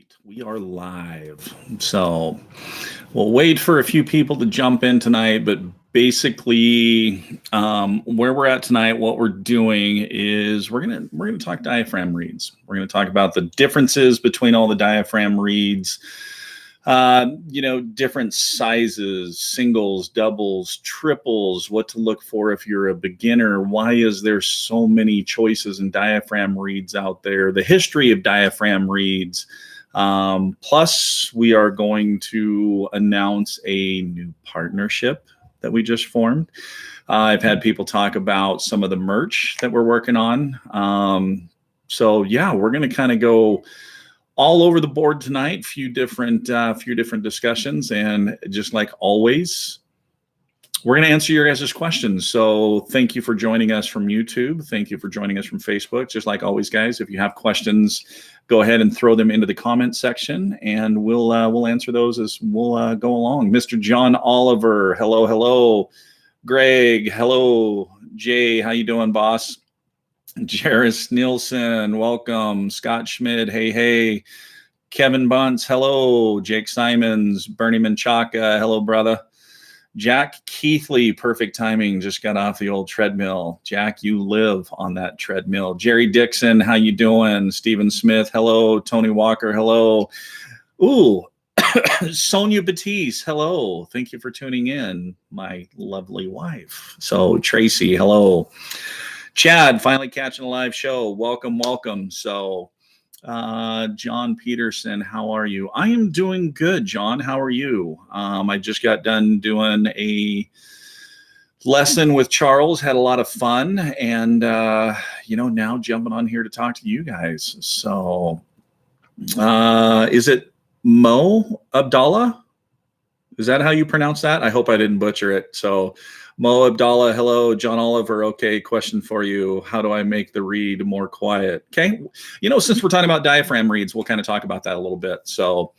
right, we are live. So we'll wait for a few people to jump in tonight, but basically, where we're at tonight, what we're doing is we're gonna talk diaphragm reads. We're gonna talk about the differences between all the diaphragm reads. Different sizes, singles, doubles, triples, what to look for if you're a beginner. Why is there so many choices in diaphragm reads out there? The history of diaphragm reads. Plus, we are going to announce a new partnership that we just formed. I've had people talk about some of the merch that we're working on. So yeah, we're going to kind of go all over the board tonight. Few different discussions, and just like always, we're going to answer your guys' questions. So thank you for joining us from YouTube. Thank you for joining us from Facebook. Just like always, guys, if you have questions, go ahead and throw them into the comment section, and we'll answer those as we'll go along. Mr. John Oliver, hello. Greg, hello. Jay, how you doing, boss? Jairus Nielsen, welcome. Scott Schmidt, hey. Kevin Bunce, hello. Jake Simons, Bernie Menchaca, hello, brother. Jack Keithley, perfect timing, just got off the old treadmill. Jack, you live on that treadmill. Jerry Dixon, how you doing? Stephen Smith, hello. Tony Walker, hello. Ooh, Sonia Batiste, hello. Thank you for tuning in, my lovely wife. So Tracy, hello. Chad, finally catching a live show. Welcome. So, John Peterson, how are you? I am doing good, John. How are you? I just got done doing a lesson with Charles, had a lot of fun, and, now jumping on here to talk to you guys. So, is it Mo Abdallah? Is that how you pronounce that? I hope I didn't butcher it. So, Mo Abdallah, hello. John Oliver, okay, question for you. How do I make the read more quiet? Okay, since we're talking about diaphragm reads, we'll kind of talk about that a little bit. So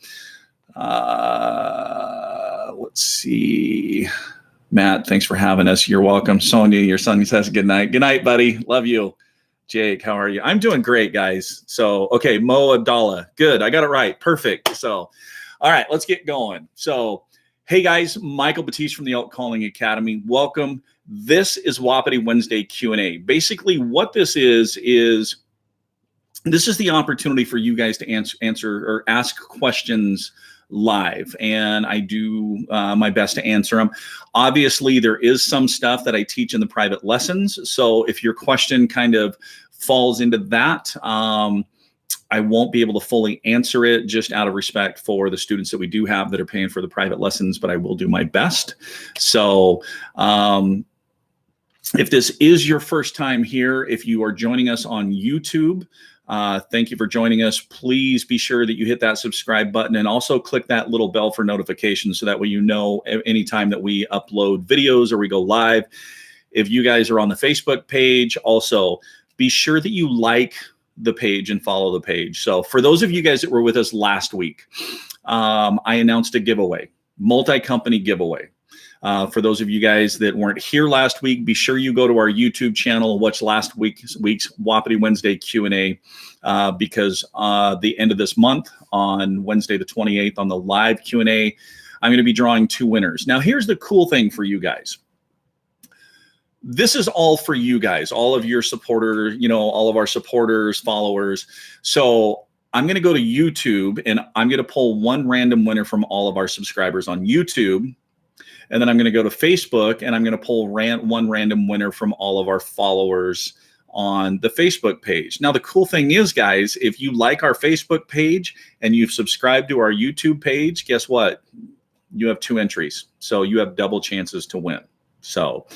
let's see. Matt, thanks for having us. You're welcome. Sonia, your son says good night. Good night, buddy. Love you. Jake, how are you? I'm doing great, guys. So, okay, Mo Abdallah. Good, I got it right. Perfect. So, all right, let's get going. So, hey guys, Michael Batiste from the Elk Calling Academy. Welcome. This is Wapiti Wednesday Q&A. Basically, what this is this is the opportunity for you guys to answer or ask questions live, and I do my best to answer them. Obviously, there is some stuff that I teach in the private lessons, so if your question kind of falls into that, I won't be able to fully answer it just out of respect for the students that we do have that are paying for the private lessons, but I will do my best. So if this is your first time here, if you are joining us on YouTube, thank you for joining us. Please be sure that you hit that subscribe button and also click that little bell for notifications so that way you know anytime that we upload videos or we go live. If you guys are on the Facebook page, also be sure that you like the page and follow the page. So for those of you guys that were with us last week, I announced a giveaway, multi-company giveaway. For those of you guys that weren't here last week, be sure you go to our YouTube channel and watch last week's Wapiti Wednesday Q&A because the end of this month on Wednesday the 28th on the live Q&A, I'm going to be drawing two winners. Now, here's the cool thing for you guys. This is all for you guys, all of your supporters, all of our supporters, followers. So I'm going to go to YouTube and I'm going to pull one random winner from all of our subscribers on YouTube. And then I'm going to go to Facebook and I'm going to pull one random winner from all of our followers on the Facebook page. Now, the cool thing is, guys, if you like our Facebook page and you've subscribed to our YouTube page, guess what? You have two entries. So you have double chances to win. So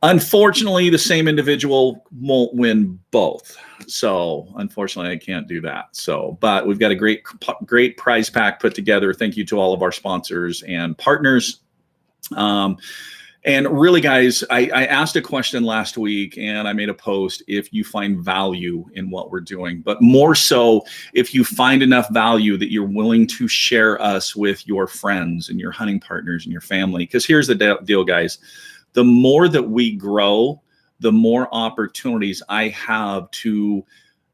unfortunately, the same individual won't win both. So unfortunately, I can't do that. So, but we've got a great prize pack put together. Thank you to all of our sponsors and partners. And really, guys, I asked a question last week and I made a post if you find value in what we're doing, but more so if you find enough value that you're willing to share us with your friends and your hunting partners and your family. Because here's the deal, guys. The more that we grow, the more opportunities I have to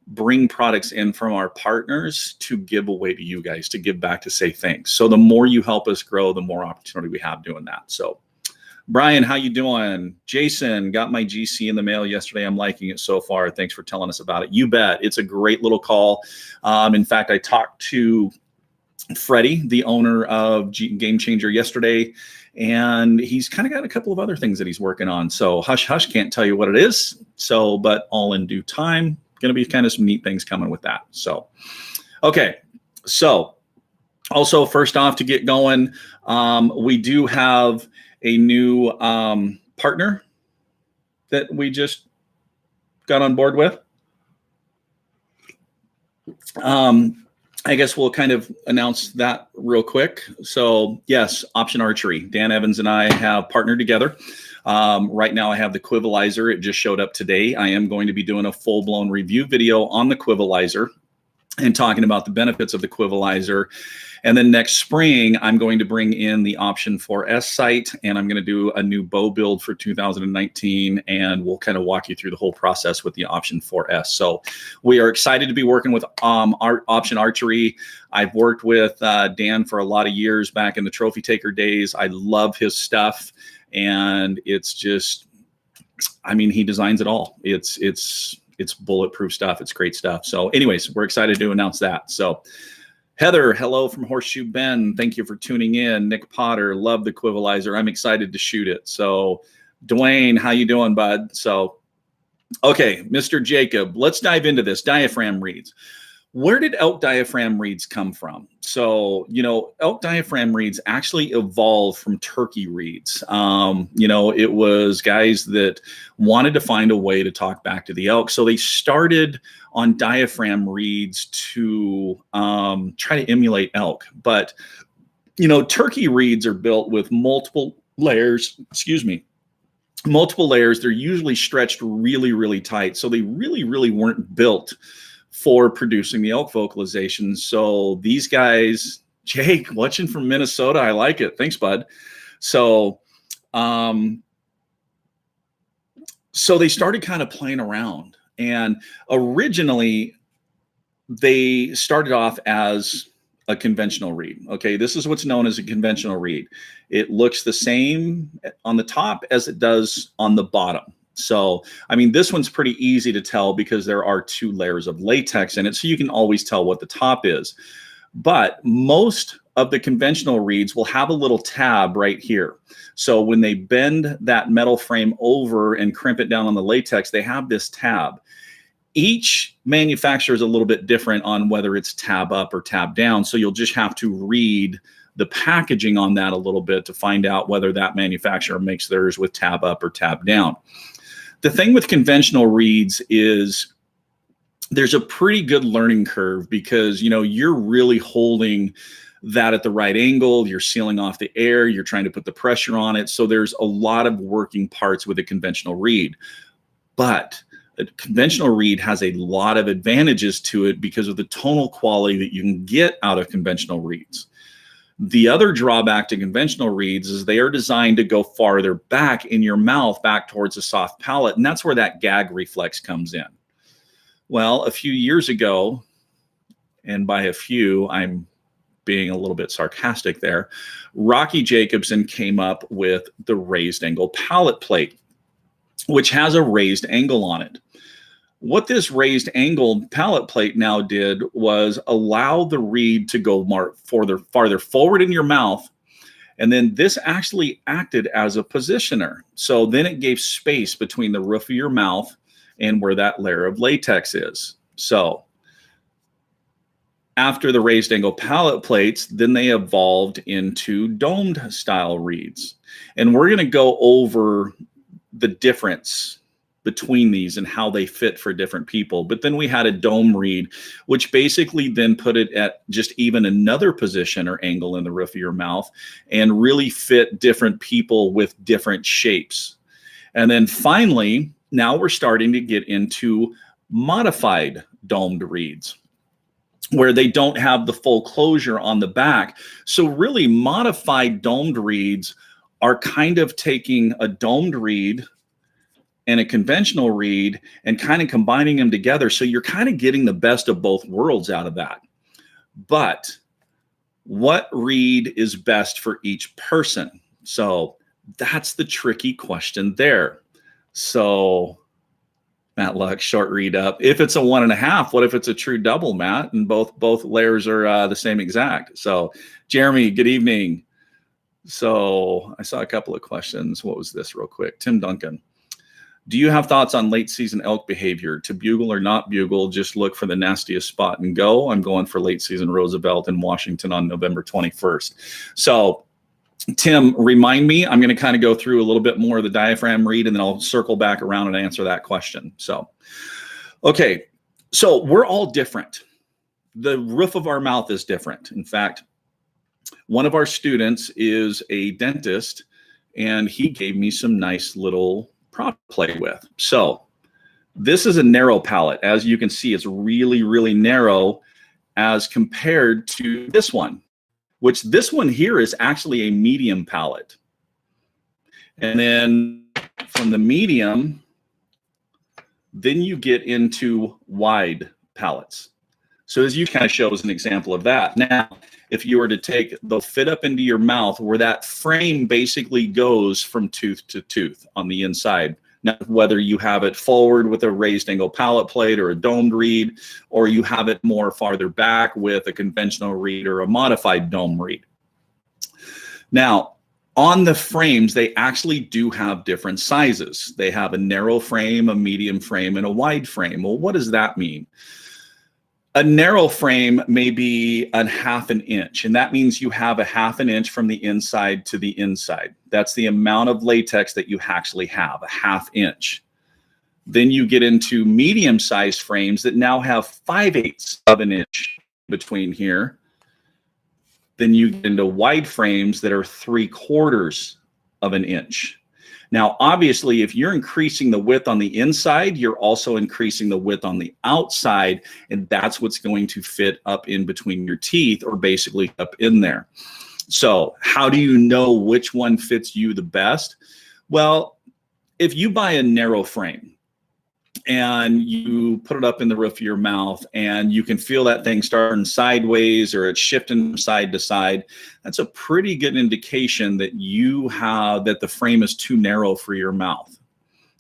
bring products in from our partners to give away to you guys, to give back, to say thanks. So the more you help us grow, the more opportunity we have doing that. So Brian, how you doing? Jason, got my GC in the mail yesterday. I'm liking it so far. Thanks for telling us about it. You bet. It's a great little call. In fact, I talked to Freddie, the owner of Game Changer, yesterday, and he's kind of got a couple of other things that he's working on. So hush, hush, can't tell you what it is. So, but all in due time, going to be kind of some neat things coming with that. So, okay. So also, first off, to get going, we do have a new partner that we just got on board with. I guess we'll kind of announce that real quick. So yes, Option Archery. Dan Evans and I have partnered together. Right now I have the Quivalizer. It just showed up today. I am going to be doing a full-blown review video on the Quivalizer and talking about the benefits of the Quivalizer. And then next spring, I'm going to bring in the Option 4S sight, and I'm going to do a new bow build for 2019, and we'll kind of walk you through the whole process with the Option 4S. So we are excited to be working with Option Archery. I've worked with Dan for a lot of years back in the Trophy Taker days. I love his stuff, and it's just, I mean, he designs it all. It's bulletproof stuff. It's great stuff. So anyways, we're excited to announce that. So Heather, hello from Horseshoe Bend. Thank you for tuning in. Nick Potter, love the Quivalizer. I'm excited to shoot it. So Dwayne, how you doing, bud? So, okay, Mr. Jacob, let's dive into this. Diaphragm reeds. Where did elk diaphragm reeds come from? So, you know, elk diaphragm reeds actually evolved from turkey reeds. You know, it was guys that wanted to find a way to talk back to the elk. So they started on diaphragm reeds to try to emulate elk. But, you know, turkey reeds are built with multiple layers, multiple layers. They're usually stretched really, really tight. So they really, really weren't built for producing the elk vocalizations. So these guys, Jake, watching from Minnesota, I like it. Thanks, bud. So, so they started kind of playing around, and originally they started off as a conventional reed. Okay, this is what's known as a conventional reed. It looks the same on the top as it does on the bottom. So, I mean, this one's pretty easy to tell because there are 2 layers of latex in it, so you can always tell what the top is. But most of the conventional reeds will have a little tab right here. So when they bend that metal frame over and crimp it down on the latex, they have this tab. Each manufacturer is a little bit different on whether it's tab up or tab down, so you'll just have to read the packaging on that a little bit to find out whether that manufacturer makes theirs with tab up or tab down. The thing with conventional reeds is there's a pretty good learning curve because, you know, you're really holding that at the right angle. You're sealing off the air. You're trying to put the pressure on it. So there's a lot of working parts with a conventional reed. But a conventional reed has a lot of advantages to it because of the tonal quality that you can get out of conventional reeds. The other drawback to conventional reeds is they are designed to go farther back in your mouth, back towards the soft palate, and that's where that gag reflex comes in. Well, a few years ago, and by a few, I'm being a little bit sarcastic there, Rocky Jacobson came up with the raised angle palate plate, which has a raised angle on it. What this raised angled palate plate now did was allow the reed to go farther forward in your mouth. And then this actually acted as a positioner. So then it gave space between the roof of your mouth and where that layer of latex is. So after the raised angle palate plates, then they evolved into domed style reeds. And we're going to go over the difference between these and how they fit for different people. But then we had a dome reed, which basically then put it at just even another position or angle in the roof of your mouth and really fit different people with different shapes. And then finally, now we're starting to get into modified domed reeds, where they don't have the full closure on the back. So really modified domed reeds are kind of taking a domed reed and a conventional reed and kind of combining them together. So you're kind of getting the best of both worlds out of that. But what reed is best for each person? So that's the tricky question there. So Matt Luck, short reed up. If it's a 1.5, what if it's a true double, Matt? And both layers are the same exact. So Jeremy, good evening. So I saw a couple of questions. What was this real quick? Tim Duncan. Do you have thoughts on late season elk behavior? To bugle or not bugle, just look for the nastiest spot and go. I'm going for late season Roosevelt in Washington on November 21st. So Tim, remind me, I'm going to kind of go through a little bit more of the diaphragm read, and then I'll circle back around and answer that question. So, okay, so we're all different. The roof of our mouth is different. In fact, one of our students is a dentist, and he gave me some nice little prop to play with. So this is a narrow palate. As you can see, it's really, really narrow as compared to this one, which this one here is actually a medium palate. And then from the medium, then you get into wide palates. So as you kind of show as an example of that. Now, if you were to take the fit up into your mouth where that frame basically goes from tooth to tooth on the inside. Now, whether you have it forward with a raised angle palate plate or a domed reed, or you have it more farther back with a conventional reed or a modified dome reed. Now, on the frames, they actually do have different sizes. They have a narrow frame, a medium frame, and a wide frame. Well, what does that mean? A narrow frame may be a 1/2 inch, and that means you have a 1/2 inch from the inside to the inside. That's the amount of latex that you actually have, a 1/2 inch. Then you get into medium-sized frames that now have 5/8 of an inch between here. Then you get into wide frames that are 3/4 of an inch. Now, obviously, if you're increasing the width on the inside, you're also increasing the width on the outside, and that's what's going to fit up in between your teeth, or basically up in there. So how do you know which one fits you the best? Well, if you buy a narrow frame and you put it up in the roof of your mouth and you can feel that thing starting sideways or it's shifting from side to side, that's a pretty good indication that that the frame is too narrow for your mouth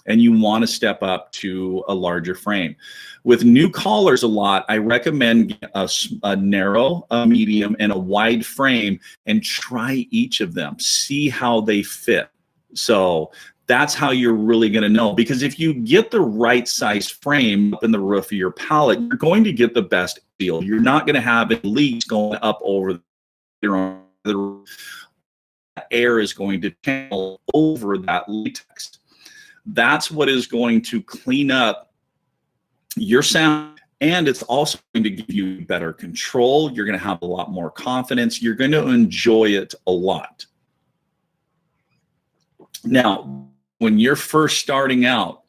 and you want to step up to a larger frame. With new callers a lot, I recommend a narrow, a medium, and a wide frame and try each of them. See how they fit. So that's how you're really going to know, because if you get the right size frame up in the roof of your palate, you're going to get the best deal. You're not going to have any leaks going up over your the air is going to channel over that latex. That's what is going to clean up your sound, and it's also going to give you better control. You're going to have a lot more confidence. You're going to enjoy it a lot. Now, when you're first starting out,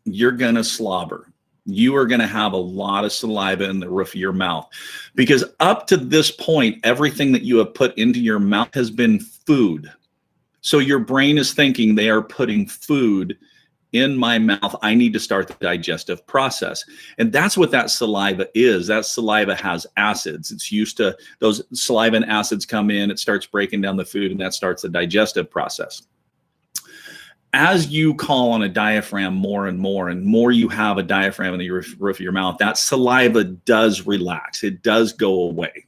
you're going to slobber. You are going to have a lot of saliva in the roof of your mouth, because up to this point, everything that you have put into your mouth has been food. So your brain is thinking they are putting food in my mouth. I need to start the digestive process. And that's what that saliva is. That saliva has acids. It's used to, those saliva and acids come in, it starts breaking down the food, and that starts the digestive process. As you call on a diaphragm more and more you have a diaphragm in the roof of your mouth, that saliva does relax. It does go away.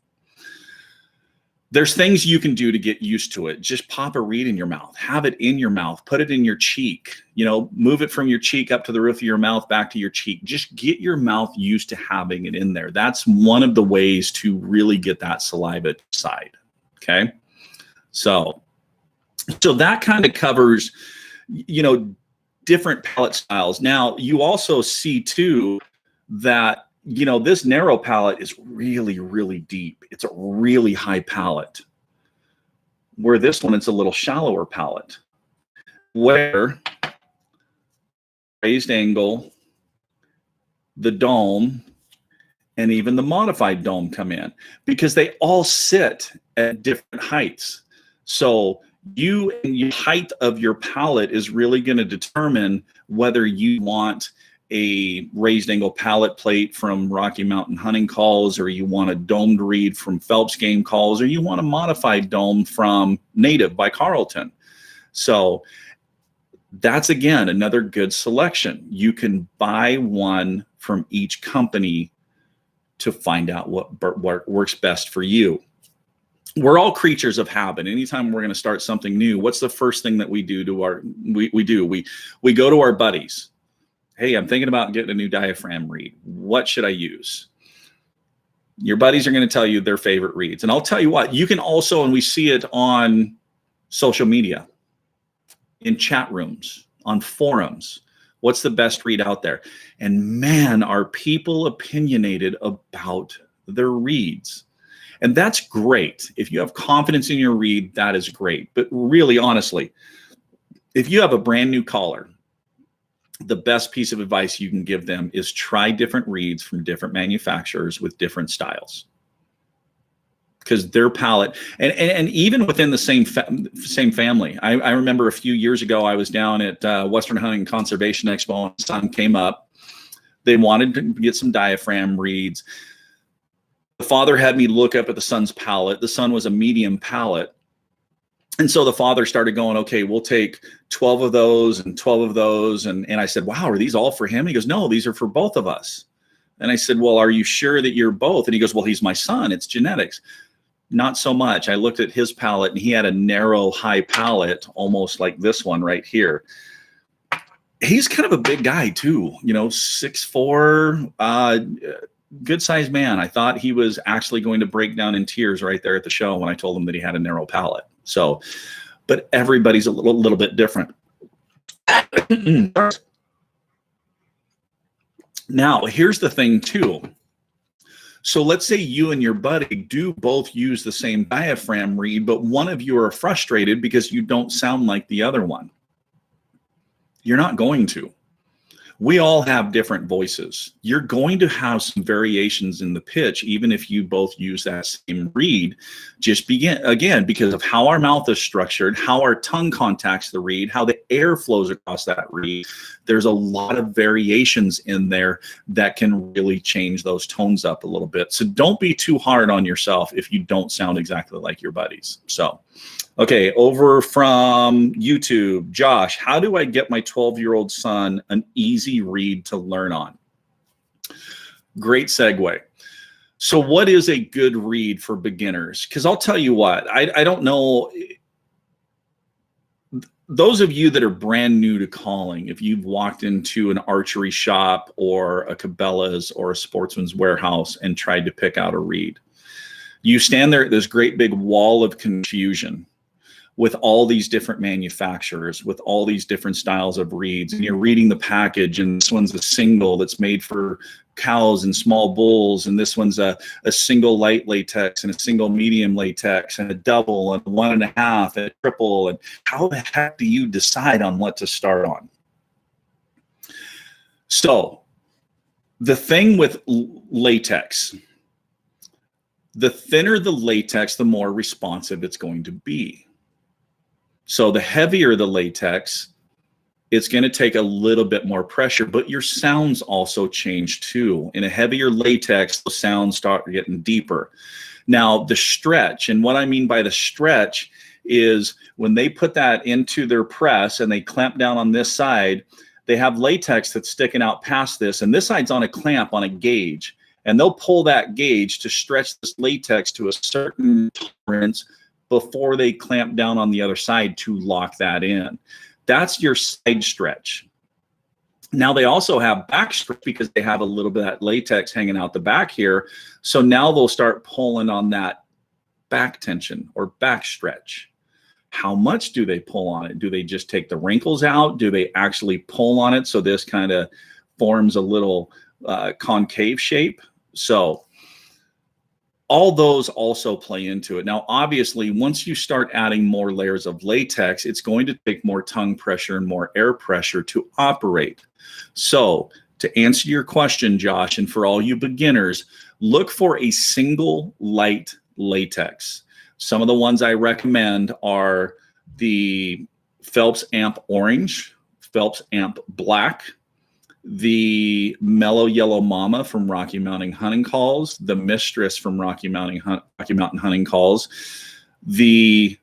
There's things you can do to get used to it. Just pop a reed in your mouth, have it in your mouth, put it in your cheek, move it from your cheek up to the roof of your mouth, back to your cheek. Just get your mouth used to having it in there. That's one of the ways to really get that saliva side. Okay. So that kind of covers, different palate styles. Now, you also see too that, this narrow palate is really, really deep. It's a really high palate. Where this one, it's a little shallower palate. Where raised angle, the dome, and even the modified dome come in, because they all sit at different heights. So You and your height of your palate is really going to determine whether you want a raised angle palate plate from Rocky Mountain hunting calls, or you want a domed reed from Phelps game calls, or you want a modified dome from Native by Carlton. So that's, again, another good selection. You can buy one from each company to find out what works best for you. We're all creatures of habit. Anytime we're going to start something new, what's the first thing that we do to we go to our buddies. Hey, I'm thinking about getting a new diaphragm reed. What should I use? Your buddies are going to tell you their favorite reeds. And I'll tell you what, you can also, and we see it on social media, in chat rooms, on forums, what's the best reed out there? And man, are people opinionated about their reeds. And that's great. If you have confidence in your reed, that is great. But really, honestly, if you have a brand new caller, the best piece of advice you can give them is try different reeds from different manufacturers with different styles. Because their palate, and even within the same family. I remember a few years ago, I was down at Western Hunting Conservation Expo, and the son came up. They wanted to get some diaphragm reeds. The father had me look up at the son's palate. The son was a medium palate. And so the father started going, okay, we'll take 12 of those and 12 of those. And I said, wow, are these all for him? He goes, no, these are for both of us. And I said, well, are you sure that you're both? And he goes, well, he's my son. It's genetics. Not so much. I looked at his palate, and he had a narrow, high palate, almost like this one right here. He's kind of a big guy too, 6'4", good sized man. I thought he was actually going to break down in tears right there at the show when I told him that he had a narrow palate. So, but everybody's a little bit different. Now, here's the thing too. So let's say you and your buddy do both use the same diaphragm reed, but one of you are frustrated because you don't sound like the other one. You're not going to. We all have different voices. You're going to have some variations in the pitch, even if you both use that same reed. Just again, because of how our mouth is structured, how our tongue contacts the reed, how the air flows across that reed. There's a lot of variations in there that can really change those tones up a little bit. So don't be too hard on yourself if you don't sound exactly like your buddies. So, okay, over from YouTube, Josh, how do I get my 12-year-old son an easy reed to learn on? Great segue. So what is a good reed for beginners? Because I'll tell you what, I don't know. Those of you that are brand new to calling, if you've walked into an archery shop or a Cabela's or a Sportsman's Warehouse and tried to pick out a reed, you stand there at this great big wall of confusion with all these different manufacturers, with all these different styles of reeds, and you're reading the package, and this one's a single that's made for cows and small bulls, and this one's a single light latex and a single medium latex and a double and a 1.5 and a triple. And how the heck do you decide on what to start on? So the thing with latex, the thinner the latex, the more responsive it's going to be. So the heavier the latex, it's going to take a little bit more pressure, but your sounds also change too. In a heavier latex, the sounds start getting deeper. Now, the stretch, and what I mean by the stretch is when they put that into their press and they clamp down on this side, they have latex that's sticking out past this, and this side's on a clamp on a gauge, and they'll pull that gauge to stretch this latex to a certain tolerance before they clamp down on the other side to lock that in. That's your side stretch. Now they also have back stretch because they have a little bit of that latex hanging out the back here. So now they'll start pulling on that back tension or back stretch. How much do they pull on it? Do they just take the wrinkles out? Do they actually pull on it so this kind of forms a little concave shape? So all those also play into it. Now, obviously, once you start adding more layers of latex, it's going to take more tongue pressure and more air pressure to operate. So to answer your question, Josh, and for all you beginners, look for a single light latex. Some of the ones I recommend are the Phelps Amp Orange, Phelps Amp Black, the Mellow Yellow Mama from Rocky Mountain Hunting Calls, the Mistress from Rocky Mountain Hunting Calls, the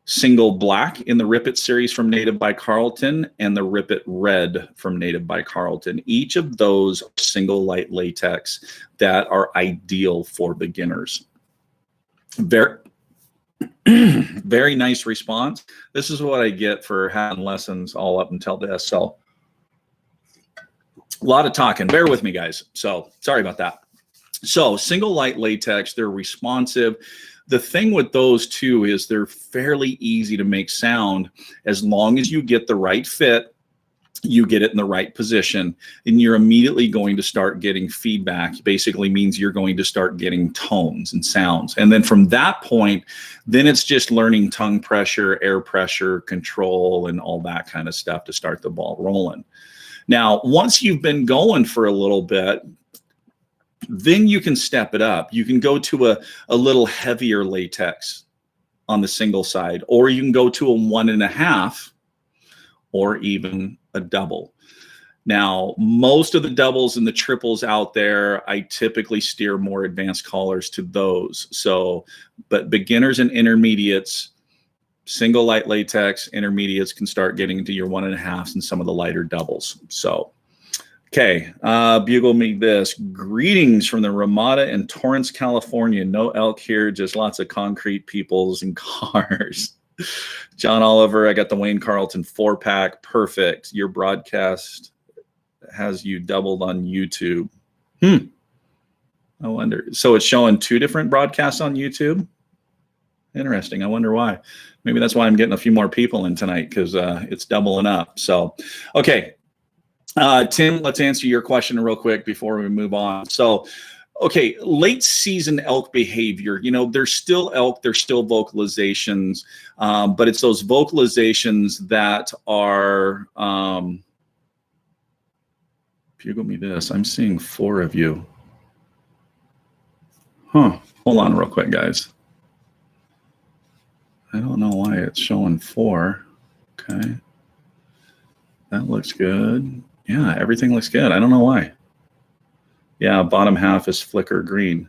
Single Black in the Rip It series from Native by Carlton, and the Rip It Red from Native by Carlton. Each of those are single light latex that are ideal for beginners. Very, very nice response. This is what I get for having lessons all up until this. So a lot of talking. Bear with me, guys. So sorry about that. So single light latex, they're responsive. The thing with those two is they're fairly easy to make sound as long as you get the right fit, you get it in the right position, and you're immediately going to start getting feedback. Basically means you're going to start getting tones and sounds. And then from that point, then it's just learning tongue pressure, air pressure, control, and all that kind of stuff to start the ball rolling. Now, once you've been going for a little bit, then you can step it up. You can go to a little heavier latex on the single side, or you can go to a 1.5 or even a double. Now, most of the doubles and the triples out there, I typically steer more advanced callers to those. So, but beginners and intermediates, single light latex, intermediates can start getting into your 1.5s and some of the lighter doubles. So, okay, bugle me this. Greetings from the Ramada in Torrance, California. No elk here, just lots of concrete peoples and cars. John Oliver, I got the Wayne Carlton 4-pack. Perfect. Your broadcast has you doubled on YouTube. I wonder. So it's showing 2 different broadcasts on YouTube? Interesting. I wonder why. Maybe that's why I'm getting a few more people in tonight, because it's doubling up. So, okay. Tim, let's answer your question real quick before we move on. So, okay, late season elk behavior, you know, there's still elk, there's still vocalizations, but it's those vocalizations that are, bugle me this, I'm seeing 4 of you. Hold on real quick, guys. I don't know why it's showing 4. Okay. That looks good. Yeah, everything looks good. I don't know why. Yeah, bottom half is flicker green.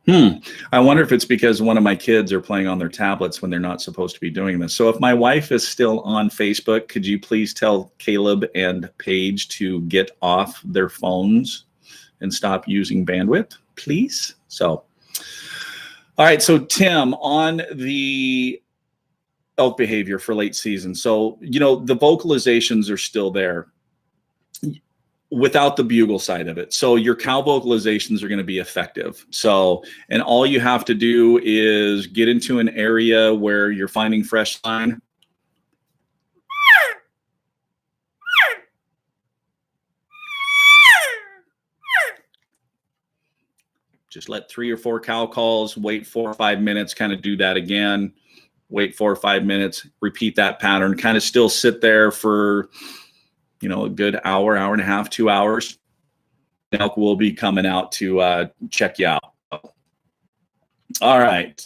I wonder if it's because one of my kids are playing on their tablets when they're not supposed to be doing this. So if my wife is still on Facebook, could you please tell Caleb and Paige to get off their phones and stop using bandwidth, please? So, all right, so Tim, on the elk behavior for late season. So, you know, the vocalizations are still there without the bugle side of it. So your cow vocalizations are going to be effective. So, and all you have to do is get into an area where you're finding fresh line. Just let 3 or 4 cow calls, wait 4 or 5 minutes, kind of do that again. Wait 4 or 5 minutes, repeat that pattern, kind of still sit there for, you know, a good hour, hour and a half, 2 hours. Elk will be coming out to check you out. All right.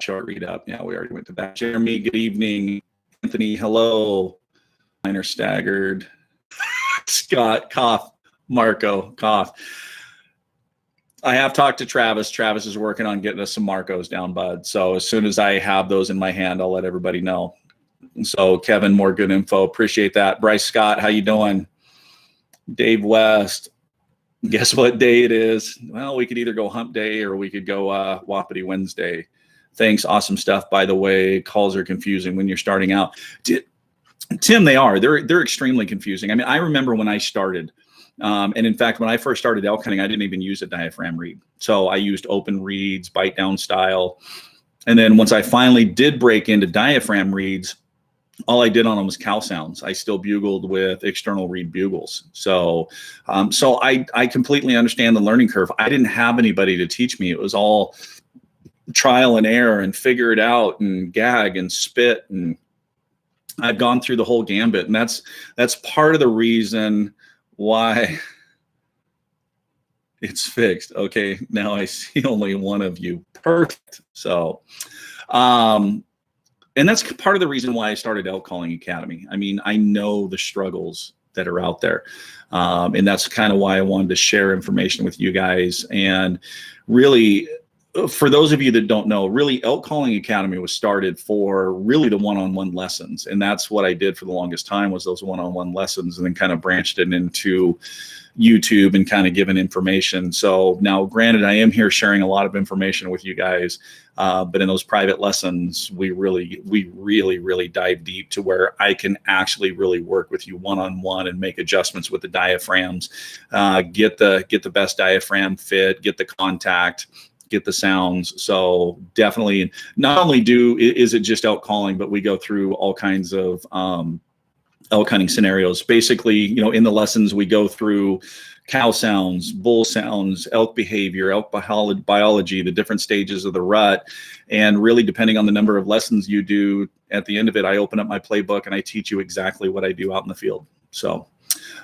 Short read up. Yeah, we already went to that. Jeremy, good evening. Anthony, hello. Mine are staggered. Scott, cough. Marco, cough. I have talked to Travis. Travis is working on getting us some Marcos down, bud. So as soon as I have those in my hand, I'll let everybody know. So Kevin, more good info. Appreciate that. Bryce Scott, how you doing? Dave West, guess what day it is? Well, we could either go hump day or we could go Wapiti Wednesday. Thanks. Awesome stuff, by the way. Calls are confusing when you're starting out. Tim, they are. They're extremely confusing. I mean, I remember when I started, and in fact, when I first started elk hunting, I didn't even use a diaphragm reed. So I used open reeds, bite down style. And then once I finally did break into diaphragm reeds, all I did on them was cow sounds. I still bugled with external reed bugles. So I completely understand the learning curve. I didn't have anybody to teach me. It was all trial and error and figure it out and gag and spit. And I've gone through the whole gambit. And that's part of the reason why it's fixed. Okay, now I see only one of you. Perfect. So, and and that's part of the reason why I started Elk Calling Academy. I mean, I know the struggles that are out there. And that's kind of why I wanted to share information with you guys. And really, for those of you that don't know, really Elk Calling Academy was started for really the one-on-one lessons. And that's what I did for the longest time, was those one-on-one lessons, and then kind of branched it into YouTube and kind of giving information. So now, granted, I am here sharing a lot of information with you guys, but in those private lessons, we really dive deep to where I can actually really work with you one-on-one and make adjustments with the diaphragms, get the best diaphragm fit, get the contact, get the sounds. So definitely, not only is it just elk calling, but we go through all kinds of elk hunting scenarios. Basically, you know, in the lessons we go through cow sounds, bull sounds, elk behavior, elk biology, the different stages of the rut. And really, depending on the number of lessons you do, at the end of it, I open up my playbook and I teach you exactly what I do out in the field. So,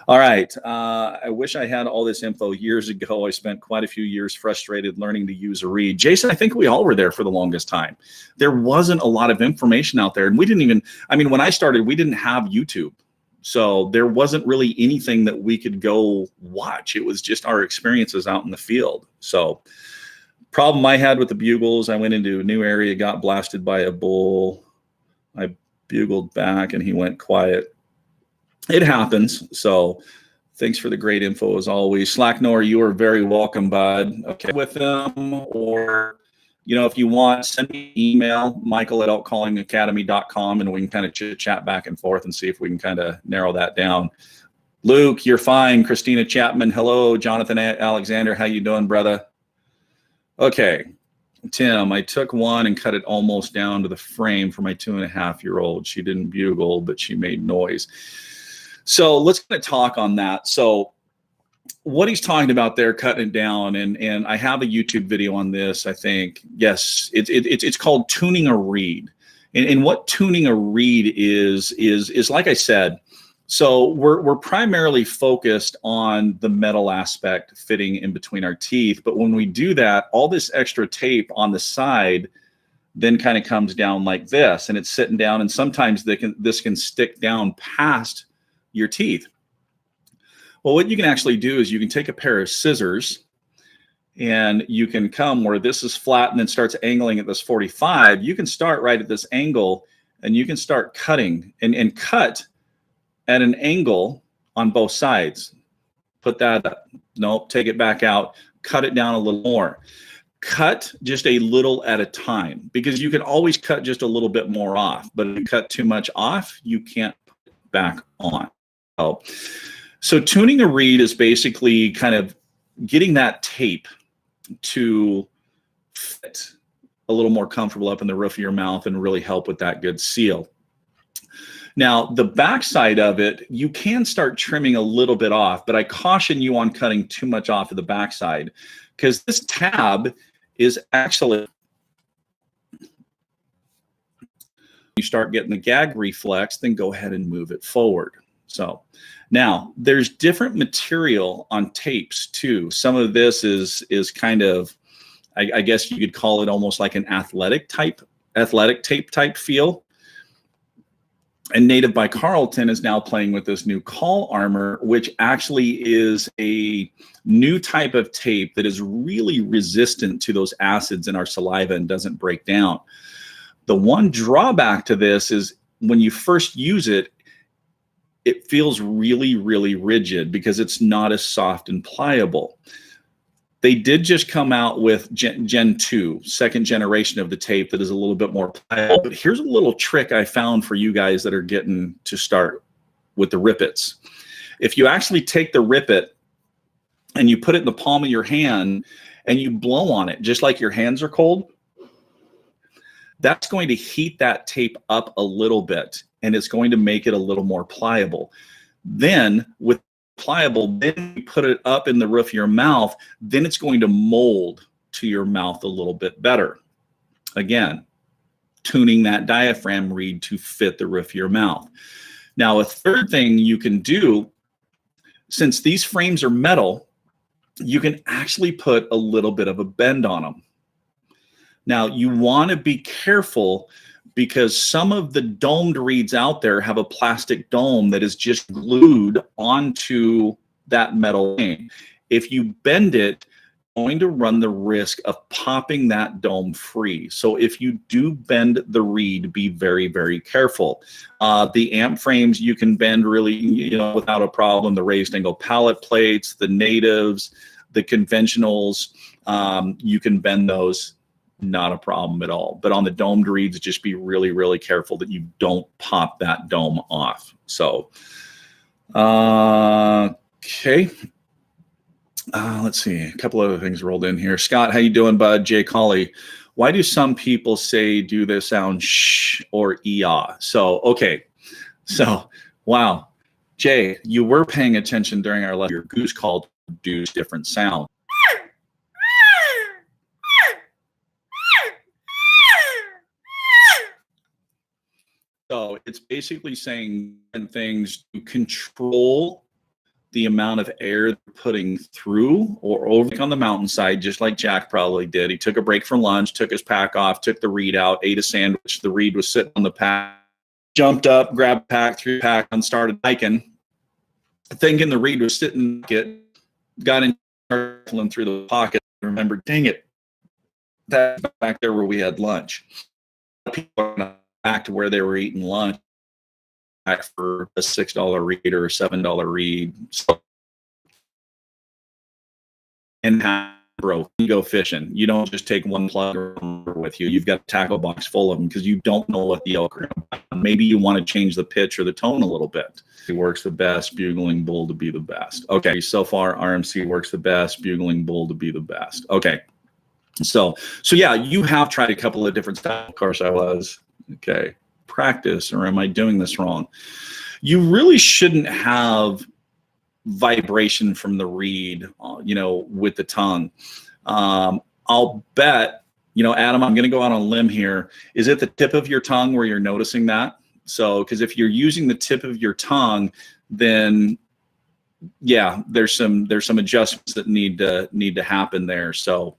all right. I wish I had all this info years ago. I spent quite a few years frustrated learning to use a reed. Jason, I think we all were there for the longest time. There wasn't a lot of information out there. And we didn't even, I mean, when I started, we didn't have YouTube. So there wasn't really anything that we could go watch. It was just our experiences out in the field. So problem I had with the bugles, I went into a new area, got blasted by a bull. I bugled back and he went quiet. It happens. So thanks for the great info as always. Slacknor, you are very welcome, bud. Okay, with them, or, you know, if you want, send me an email, michael@elkcallingacademy.com, and we can kind of chit chat back and forth and see if we can kind of narrow that down. Luke, you're fine. Christina Chapman, hello. Jonathan Alexander, how you doing, brother? Okay. Tim, I took one and cut it almost down to the frame for my 2.5-year-old. She didn't bugle, but she made noise. So let's kind of talk on that. So what he's talking about there, cutting it down, and I have a YouTube video on this, I think. Yes, it's called tuning a reed. And what tuning a reed is like I said, so we're primarily focused on the metal aspect fitting in between our teeth. But when we do that, all this extra tape on the side then kind of comes down like this, and it's sitting down, and sometimes this can stick down past your teeth. Well, what you can actually do is you can take a pair of scissors and you can come where this is flat and then starts angling at this 45. You can start right at this angle and you can start cutting and cut at an angle on both sides. Put that up. Nope, take it back out. Cut it down a little more. Cut just a little at a time, because you can always cut just a little bit more off. But if you cut too much off, you can't put it back on. So tuning a reed is basically kind of getting that tape to fit a little more comfortable up in the roof of your mouth and really help with that good seal. Now, the backside of it, you can start trimming a little bit off, but I caution you on cutting too much off of the backside, because this tab is actually, you start getting the gag reflex, then go ahead and move it forward. So now there's different material on tapes too. Some of this is kind of, I guess you could call it almost like an athletic tape type feel. And Native by Carlton is now playing with this new Call Armor, which actually is a new type of tape that is really resistant to those acids in our saliva and doesn't break down. The one drawback to this is when you first use it, it feels really, really rigid because it's not as soft and pliable. They did just come out with Gen 2, second generation of the tape that is a little bit more pliable. But here's a little trick I found for you guys that are getting to start with the rippets. If you actually take the rippet and you put it in the palm of your hand and you blow on it, just like your hands are cold, that's going to heat that tape up a little bit, and it's going to make it a little more pliable. Then with pliable, then you put it up in the roof of your mouth, then it's going to mold to your mouth a little bit better. Again, tuning that diaphragm reed to fit the roof of your mouth. Now, a third thing you can do, since these frames are metal, you can actually put a little bit of a bend on them. Now, you want to be careful because some of the domed reeds out there have a plastic dome that is just glued onto that metal frame. If you bend it, you're going to run the risk of popping that dome free. So if you do bend the reed, be very, very careful. The amp frames you can bend really, without a problem. The raised angle pallet plates, the natives, the conventionals, you can bend those, not a problem at all. But on the domed reeds, just be really, really careful that you don't pop that dome off. So, okay. Let's see, a couple other things rolled in here. Scott, how you doing, bud? Jay Colley, why do some people say do the sound shh or ee-ah? So, okay. So, wow. Jay, you were paying attention during our lesson. Your goose call produce different sound. So it's basically saying things to control the amount of air they're putting through or over on the mountainside, just like Jack probably did. He took a break for lunch, took his pack off, took the reed out, ate a sandwich. The reed was sitting on the pack, jumped up, grabbed the pack, threw the pack, and started hiking, thinking the reed was sitting, got in through the pocket, remembered, dang it, that's back there where we had lunch. People are back to where they were eating lunch, back for a $6 reed or a $7 reed. So, and bro, you go fishing. You don't just take one plug with you. You've got a tackle box full of them because you don't know what the elk are going to. Maybe you want to change the pitch or the tone a little bit. It works the best, bugling bull to be the best. Okay, so far RMC works the best, bugling bull to be the best. Okay, so yeah, you have tried a couple of different styles. Of course I was. Okay, practice, or am I doing this wrong? You really shouldn't have vibration from the reed, with the tongue. I'll bet, Adam, I'm going to go out on a limb here. Is it the tip of your tongue where you're noticing that? So, because if you're using the tip of your tongue, then yeah, there's some adjustments that need to happen there. So,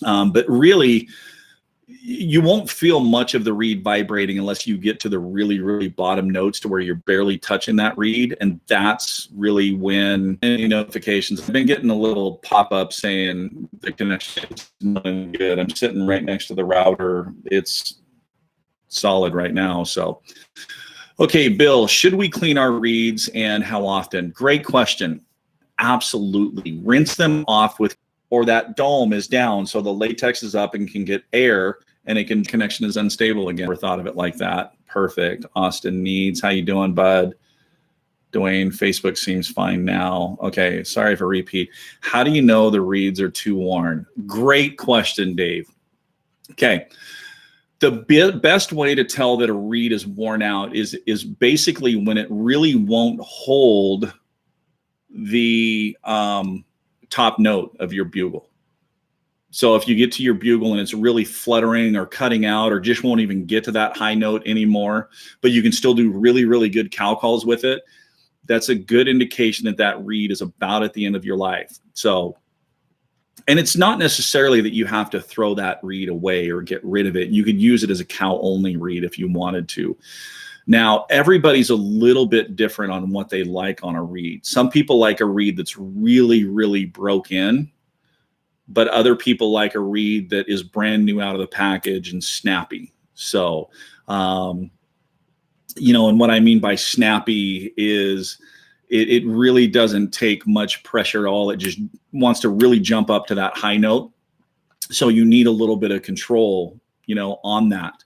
but really, you won't feel much of the reed vibrating unless you get to the really, really bottom notes to where you're barely touching that reed. And that's really when any notifications. I've been getting a little pop-up saying the connection is not good. I'm sitting right next to the router. It's solid right now. So, okay, Bill, should we clean our reeds and how often? Great question. Absolutely. Rinse them off with, or that dome is down, so the latex is up and can get air, and connection is unstable again. Never thought of it like that. Perfect. Austin Needs, how you doing, bud? Dwayne, Facebook seems fine now. Okay, sorry for repeat. How do you know the reeds are too worn? Great question, Dave. Okay, the best way to tell that a reed is worn out is basically when it really won't hold the top note of your bugle. So if you get to your bugle and it's really fluttering or cutting out or just won't even get to that high note anymore, but you can still do really, really good cow calls with it, that's a good indication that that reed is about at the end of your life. So, and it's not necessarily that you have to throw that reed away or get rid of it. You could use it as a cow only reed if you wanted to. Now, everybody's a little bit different on what they like on a reed. Some people like a reed that's really, really broke in, but other people like a reed that is brand new out of the package and snappy. So, and what I mean by snappy is it really doesn't take much pressure at all. It just wants to really jump up to that high note. So you need a little bit of control, on that.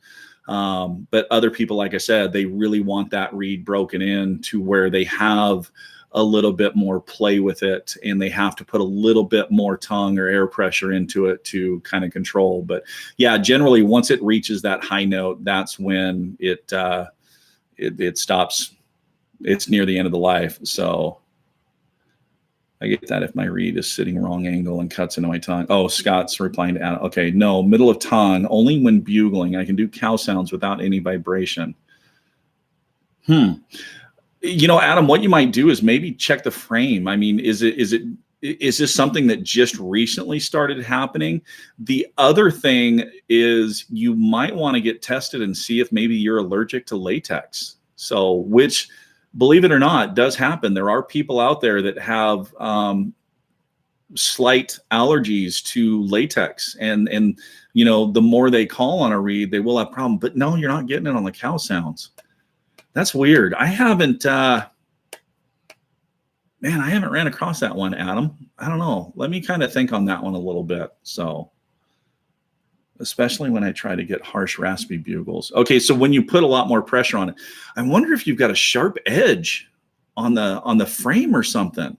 But other people, like I said, they really want that reed broken in to where they have a little bit more play with it, and they have to put a little bit more tongue or air pressure into it to kind of control. But yeah, generally once it reaches that high note, that's when it stops. It's near the end of the life. So I get that if my reed is sitting wrong angle and cuts into my tongue. Oh, Scott's replying to Anna. Okay, no, middle of tongue, only when bugling. I can do cow sounds without any vibration. Adam, what you might do is maybe check the frame. I mean, is it Is this something that just recently started happening? The other thing is you might want to get tested and see if maybe you're allergic to latex. So, which, believe it or not, does happen. There are people out there that have slight allergies to latex, and you know, the more they call on a reed, they will have problem. But no, you're not getting it on the cow sounds. That's weird. I haven't. Man, I haven't ran across that one, Adam. I don't know. Let me kind of think on that one a little bit. So, especially when I try to get harsh, raspy bugles. Okay, so when you put a lot more pressure on it, I wonder if you've got a sharp edge on the frame or something.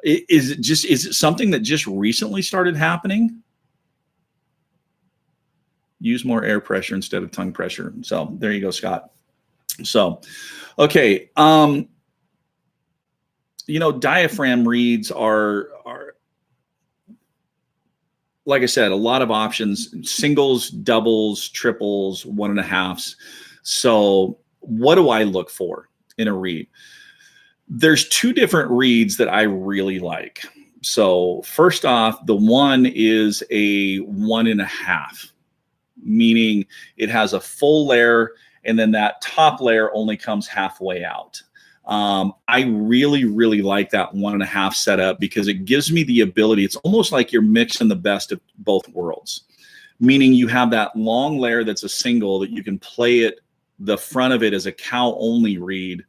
Is it something that just recently started happening? Use more air pressure instead of tongue pressure. So there you go, Scott. So, okay. You know, diaphragm reeds are, like I said, a lot of options: singles, doubles, triples, 1.5s. So what do I look for in a reed? There's two different reeds that I really like. So first off, the one is a 1.5, meaning it has a full layer, and then that top layer only comes halfway out. I really, really like that 1.5 setup because it gives me the ability. It's almost like you're mixing the best of both worlds, meaning you have that long layer that's a single that you can play it, the front of it as a cow only reed.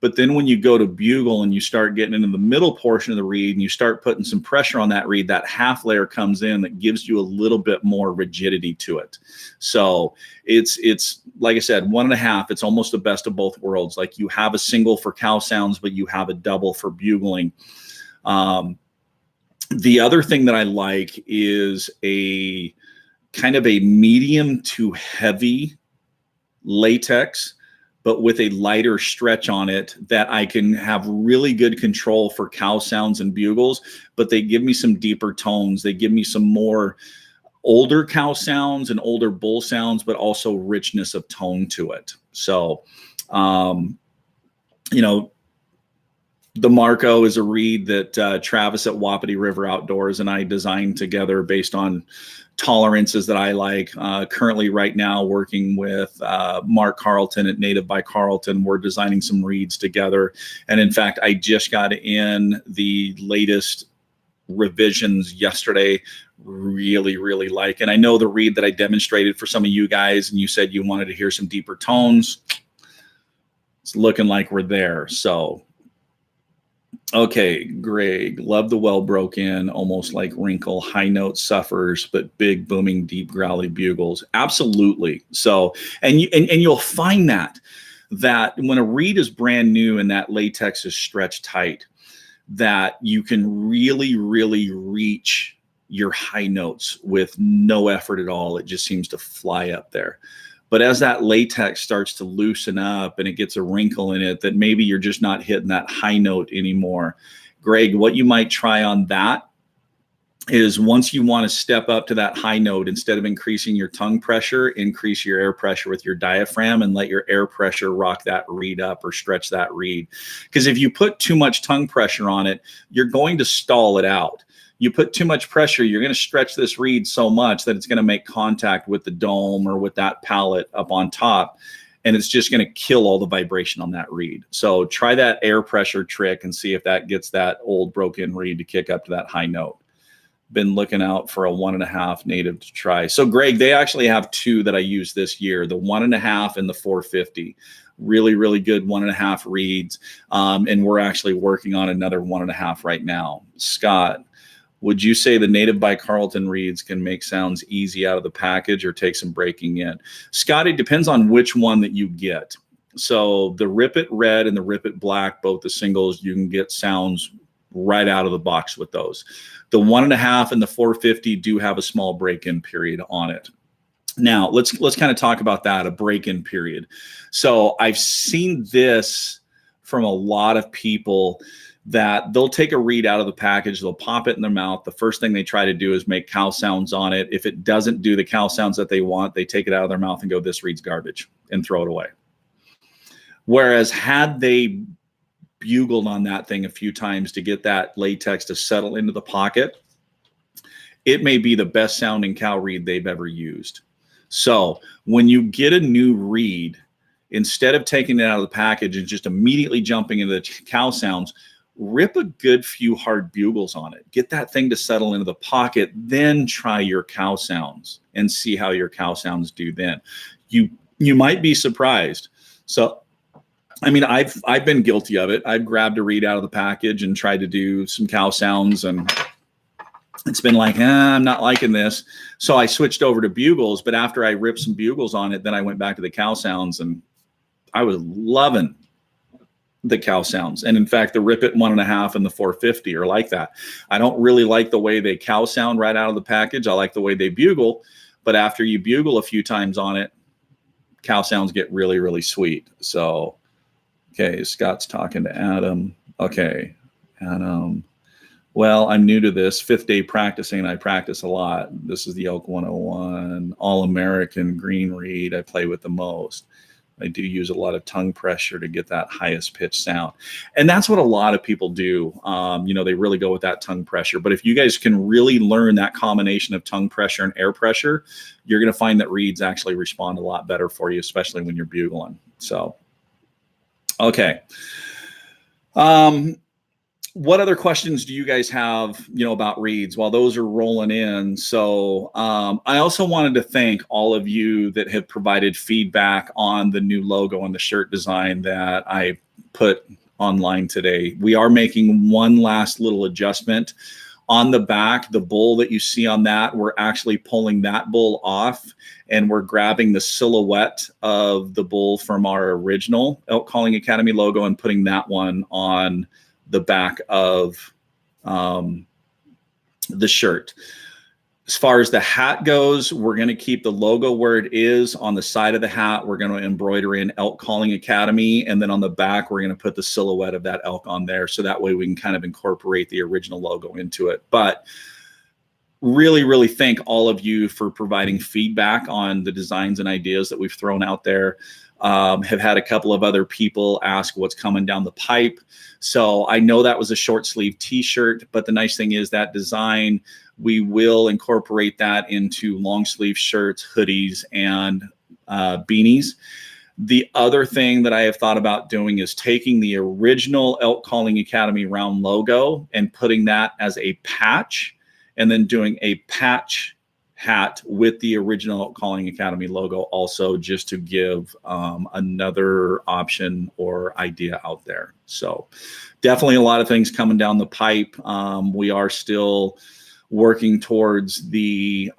But then when you go to bugle and you start getting into the middle portion of the reed and you start putting some pressure on that reed, that half layer comes in that gives you a little bit more rigidity to it. So it's like I said, 1.5, it's almost the best of both worlds. Like you have a single for cow sounds, but you have a double for bugling. The other thing that I like is a kind of a medium to heavy latex, but with a lighter stretch on it that I can have really good control for cow sounds and bugles, but they give me some deeper tones. They give me some more older cow sounds and older bull sounds, but also richness of tone to it. So, you know, the Marco is a reed that Travis at Wapiti River Outdoors and I designed together based on tolerances that I like. Currently right now working with Mark Carlton at Native by Carlton. We're designing some reeds together. And in fact, I just got in the latest revisions yesterday. Really, really like. And I know the reed that I demonstrated for some of you guys, and you said you wanted to hear some deeper tones. It's looking like we're there. So, okay, Greg, love the well broke in, almost like wrinkle, high note suffers, but big booming, deep growly bugles. Absolutely. So, and you'll find that when a reed is brand new and that latex is stretched tight, that you can really, really reach your high notes with no effort at all. It just seems to fly up there. But as that latex starts to loosen up and it gets a wrinkle in it, that maybe you're just not hitting that high note anymore. Greg, what you might try on that is once you want to step up to that high note, instead of increasing your tongue pressure, increase your air pressure with your diaphragm and let your air pressure rock that reed up or stretch that reed. Because if you put too much tongue pressure on it, you're going to stall it out. You put too much pressure, you're going to stretch this reed so much that it's going to make contact with the dome or with that pallet up on top, and it's just going to kill all the vibration on that reed. So try that air pressure trick and see if that gets that old broken reed to kick up to that high note. Been looking out for a 1.5 native to try. So Greg, they actually have two that I use this year, the 1.5 and the 450. Really, really good 1.5 reeds. And we're actually working on another 1.5 right now. Scott, would you say the Native by Carlton reeds can make sounds easy out of the package or take some breaking in? Scott, it depends on which one that you get. So the Rip It Red and the Rip It Black, both the singles, you can get sounds right out of the box with those. The 1.5 and the 450 do have a small break-in period on it. Now let's kind of talk about that, a break-in period. So I've seen this from a lot of people that they'll take a reed out of the package, they'll pop it in their mouth. The first thing they try to do is make cow sounds on it. If it doesn't do the cow sounds that they want, they take it out of their mouth and go, this reed's garbage, and throw it away. Whereas had they bugled on that thing a few times to get that latex to settle into the pocket, it may be the best sounding cow reed they've ever used. So when you get a new reed, instead of taking it out of the package and just immediately jumping into the cow sounds, rip a good few hard bugles on it. Get that thing to settle into the pocket, then try your cow sounds and see how your cow sounds do then. You might be surprised. So, I mean, I've been guilty of it. I've grabbed a reed out of the package and tried to do some cow sounds, and it's been like, I'm not liking this. So I switched over to bugles, but after I ripped some bugles on it, then I went back to the cow sounds, and I was loving the cow sounds. And in fact, the Rip It 1.5 and the 450 are like that. I don't really like the way they cow sound right out of the package. I like the way they bugle, but after you bugle a few times on it, cow sounds get really, really sweet. So, okay, Scott's talking to Adam. Okay, Adam. Well, I'm new to this. 5th day practicing. I practice a lot. This is the Elk 101 All-American green reed I play with the most. I do use a lot of tongue pressure to get that highest pitch sound. And that's what a lot of people do. They really go with that tongue pressure. But if you guys can really learn that combination of tongue pressure and air pressure, you're going to find that reeds actually respond a lot better for you, especially when you're bugling. So, okay. What other questions do you guys have, about reeds while those are rolling in? So I also wanted to thank all of you that have provided feedback on the new logo and the shirt design that I put online today. We are making one last little adjustment. On the back, the bull that you see on that, we're actually pulling that bull off, and we're grabbing the silhouette of the bull from our original Elk Calling Academy logo and putting that one on the back of the shirt. As far as the hat goes, we're going to keep the logo where it is. On the side of the hat, we're going to embroider in Elk Calling Academy, and then on the back, we're going to put the silhouette of that elk on there, so that way we can kind of incorporate the original logo into it. But really, really thank all of you for providing feedback on the designs and ideas that we've thrown out there. Have had a couple of other people ask what's coming down the pipe. So I know that was a short sleeve t-shirt, but the nice thing is that design, we will incorporate that into long sleeve shirts, hoodies, and beanies. The other thing that I have thought about doing is taking the original Elk Calling Academy round logo and putting that as a patch, and then doing a patch hat with the original Elk Calling Academy logo also, just to give another option or idea out there. So definitely a lot of things coming down the pipe. We are still working towards the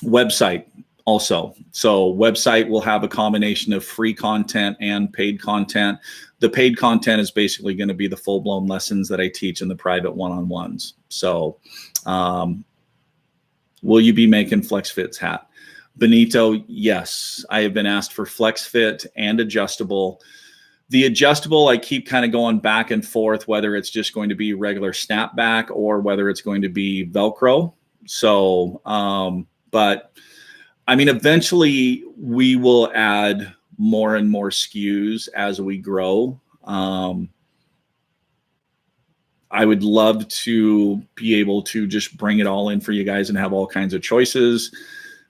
website also. So website will have a combination of free content and paid content. The paid content is basically going to be the full-blown lessons that I teach in the private one-on-ones. So will you be making Flex Fit's hat? Benito, yes. I have been asked for Flex Fit and adjustable. The adjustable, I keep kind of going back and forth, whether it's just going to be regular snapback or whether it's going to be Velcro. So, but I mean, eventually we will add more and more SKUs as we grow. I would love to be able to just bring it all in for you guys and have all kinds of choices.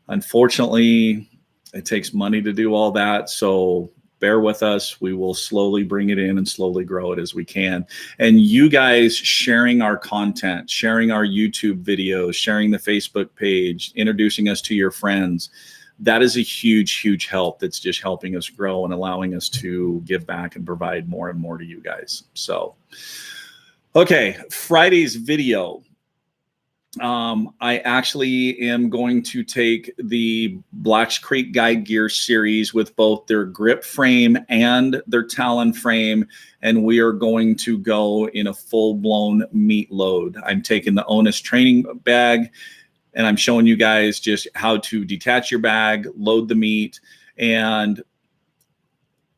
Unfortunately, it takes money to do all that. So bear with us. We will slowly bring it in and slowly grow it as we can. And you guys sharing our content, sharing our YouTube videos, sharing the Facebook page, introducing us to your friends, that is a huge, huge help. That's just helping us grow and allowing us to give back and provide more and more to you guys. So, okay, Friday's video. I actually am going to take the Blacks Creek Guide Gear series with both their grip frame and their talon frame, and we are going to go in a full-blown meat load. I'm taking the Onus training bag, and I'm showing you guys just how to detach your bag, load the meat, and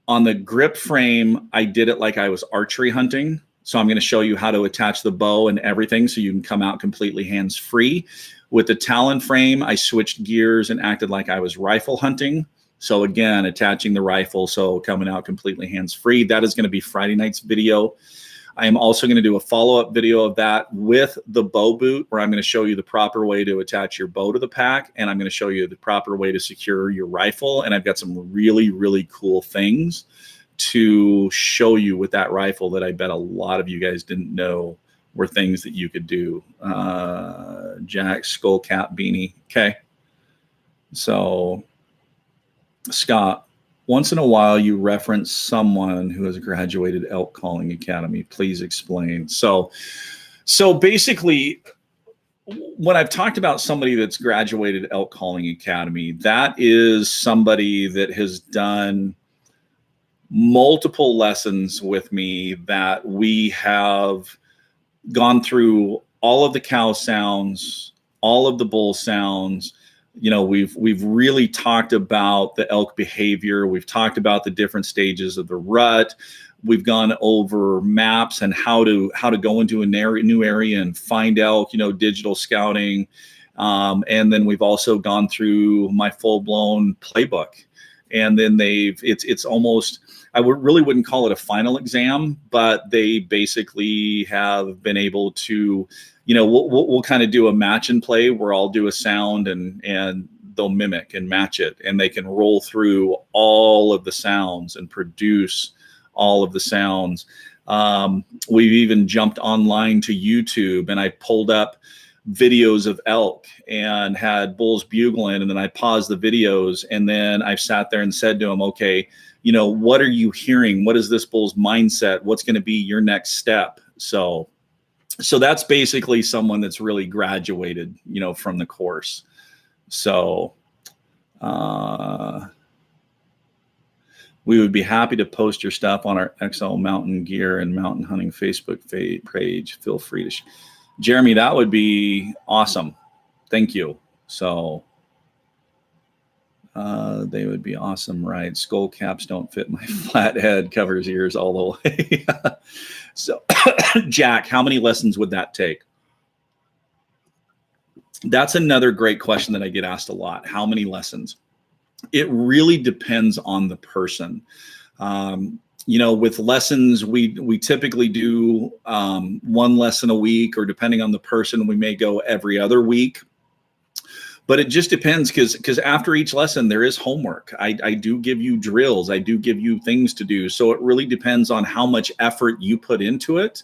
on the grip frame, I did it like I was archery hunting. So I'm going to show you how to attach the bow and everything so you can come out completely hands-free. With the talon frame, I switched gears and acted like I was rifle hunting. So again, attaching the rifle, so coming out completely hands-free. That is going to be Friday night's video. I am also going to do a follow-up video of that with the bow boot, where I'm going to show you the proper way to attach your bow to the pack, and I'm going to show you the proper way to secure your rifle. And I've got some really, really cool things to show you with that rifle that I bet a lot of you guys didn't know were things that you could do. Jack skull cap beanie. Okay. So Scott, once in a while, you reference someone who has graduated elk calling academy. Please explain. So basically, when I've talked about somebody that's graduated elk calling academy, that is somebody that has done multiple lessons with me, that we have gone through all of the cow sounds, all of the bull sounds. You know, we've really talked about the elk behavior. We've talked about the different stages of the rut. We've gone over maps and how to go into a new area and find elk, you know, digital scouting. And then we've also gone through my full-blown playbook. And then it's almost, I really wouldn't call it a final exam, but they basically have been able to, you know, we'll kind of do a match and play where I'll do a sound and they'll mimic and match it, and they can roll through all of the sounds and produce all of the sounds. We've even jumped online to YouTube, and I pulled up videos of elk and had bulls bugling, and then I paused the videos, and then I've sat there and said to them, okay, you know, what are you hearing? What is this bull's mindset? What's going to be your next step? So that's basically someone that's really graduated, you know, from the course. So we would be happy to post your stuff on our XL Mountain Gear and Mountain Hunting Facebook page. Feel free to Jeremy, that would be awesome. Thank you. So they would be awesome, right? Skull caps don't fit my flat head, covers ears all the way. So Jack, how many lessons would that take? That's another great question that I get asked a lot. How many lessons? It really depends on the person. You know, with lessons, we typically do one lesson a week, or depending on the person, we may go every other week. But it just depends, because after each lesson, there is homework. I do give you drills. I do give you things to do. So it really depends on how much effort you put into it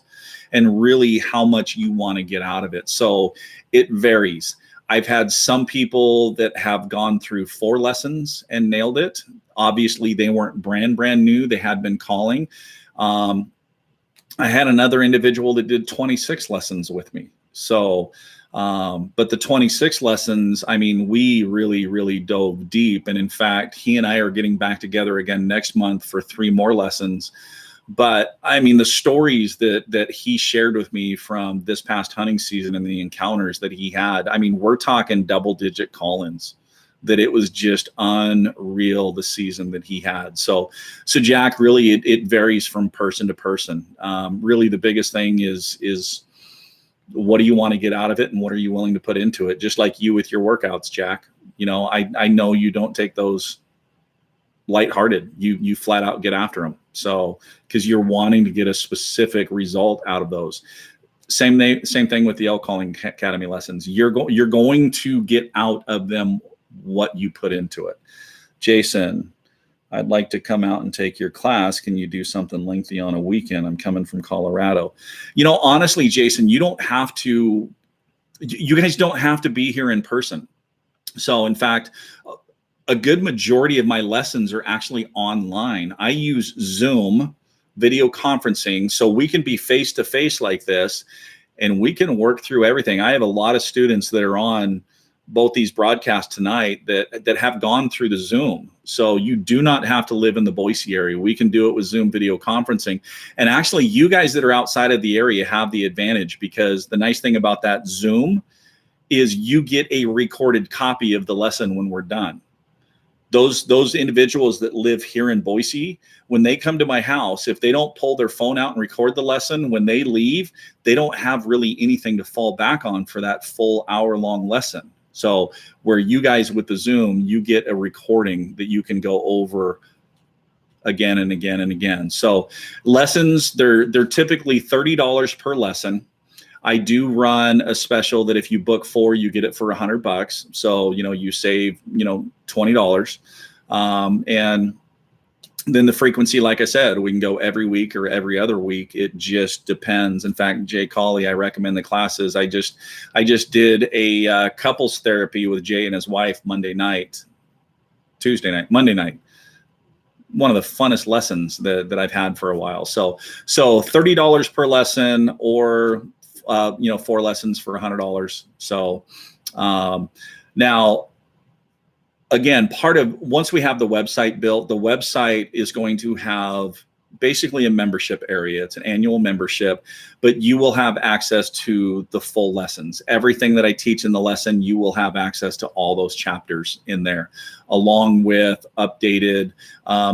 and really how much you want to get out of it. So it varies. I've had some people that have gone through 4 lessons and nailed it. Obviously, they weren't brand new. They had been calling. I had another individual that did 26 lessons with me. So, but the 26 lessons, I mean, we really, really dove deep. And in fact, he and I are getting back together again next month for 3 more lessons. But I mean, the stories that he shared with me from this past hunting season and the encounters that he had, I mean, we're talking double-digit call-ins, that it was just unreal, the season that he had. So Jack, really, it varies from person to person. Really, the biggest thing is what do you want to get out of it, and what are you willing to put into it? Just like you with your workouts, Jack. You know, I know you don't take those lighthearted. You flat out get after them. So, because you're wanting to get a specific result out of those. Same thing with the elk calling academy lessons. You're going to get out of them what you put into it. Jason, I'd like to come out and take your class. Can you do something lengthy on a weekend? I'm coming from Colorado. You know, honestly, Jason, you guys don't have to be here in person. So in fact, a good majority of my lessons are actually online. I use Zoom video conferencing, so we can be face to face like this, and we can work through everything. I have a lot of students that are on both these broadcasts tonight that have gone through the Zoom. So you do not have to live in the Boise area. We can do it with Zoom video conferencing. And actually, you guys that are outside of the area have the advantage, because the nice thing about that Zoom is you get a recorded copy of the lesson when we're done. Those individuals that live here in Boise, when they come to my house, if they don't pull their phone out and record the lesson, when they leave, they don't have really anything to fall back on for that full hour-long lesson. So where you guys with the Zoom, you get a recording that you can go over again and again and again. So lessons, they're typically $30 per lesson. I do run a special that if you book 4, you get it for $100. So, you save, $20. And then the frequency, like I said, we can go every week or every other week. It just depends. In fact, Jay Colley, I recommend the classes. I just did a couples therapy with Jay and his wife Monday night. One of the funnest lessons that I've had for a while. So $30 per lesson, or 4 lessons for $100. So now, again, once we have the website built, the website is going to have basically a membership area. It's an annual membership, but you will have access to the full lessons. Everything that I teach in the lesson, you will have access to all those chapters in there, along with updated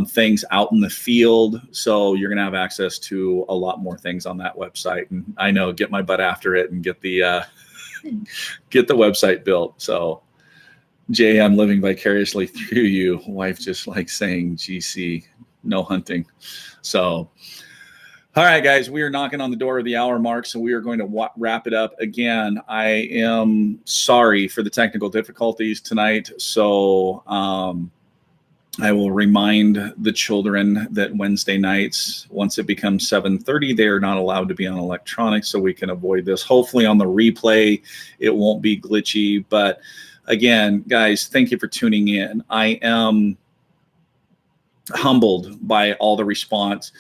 things out in the field. So you're going to have access to a lot more things on that website. And I know, get my butt after it and get the website built. So Jay, I'm living vicariously through you. Wife just like saying, GC, no hunting. So, all right, guys, we are knocking on the door of the hour mark, so we are going to wrap it up. Again, I am sorry for the technical difficulties tonight. So I will remind the children that Wednesday nights, once it becomes 7:30, they are not allowed to be on electronics, so we can avoid this. Hopefully on the replay, it won't be glitchy. But again, guys, thank you for tuning in. I am humbled by all the response.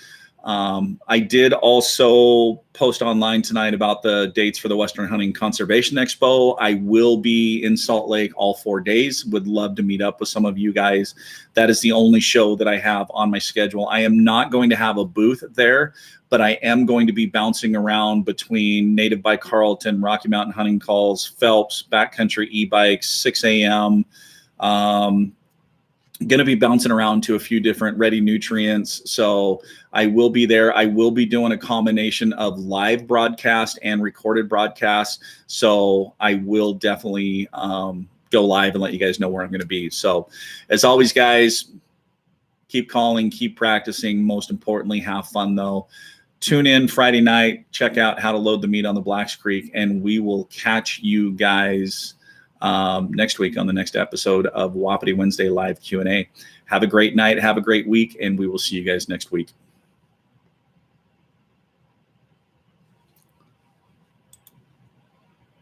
I did also post online tonight about the dates for the Western Hunting Conservation Expo. I will be in Salt Lake all 4 days. Would love to meet up with some of you guys. That is the only show that I have on my schedule. I am not going to have a booth there, but I am going to be bouncing around between Native by Carlton, Rocky Mountain Hunting Calls, Phelps, Backcountry e-bikes, 6 a.m. Going to be bouncing around to a few different Ready Nutrients. So I will be there. I will be doing a combination of live broadcast and recorded broadcast. So I will definitely go live and let you guys know where I'm going to be. So as always, guys, keep calling, keep practicing. Most importantly, have fun though. Tune in Friday night, check out how to load the meat on the Blacks Creek, and we will catch you guys next week on the next episode of Wapiti Wednesday Live Q&A. Have a great night. Have a great week, and we will see you guys next week.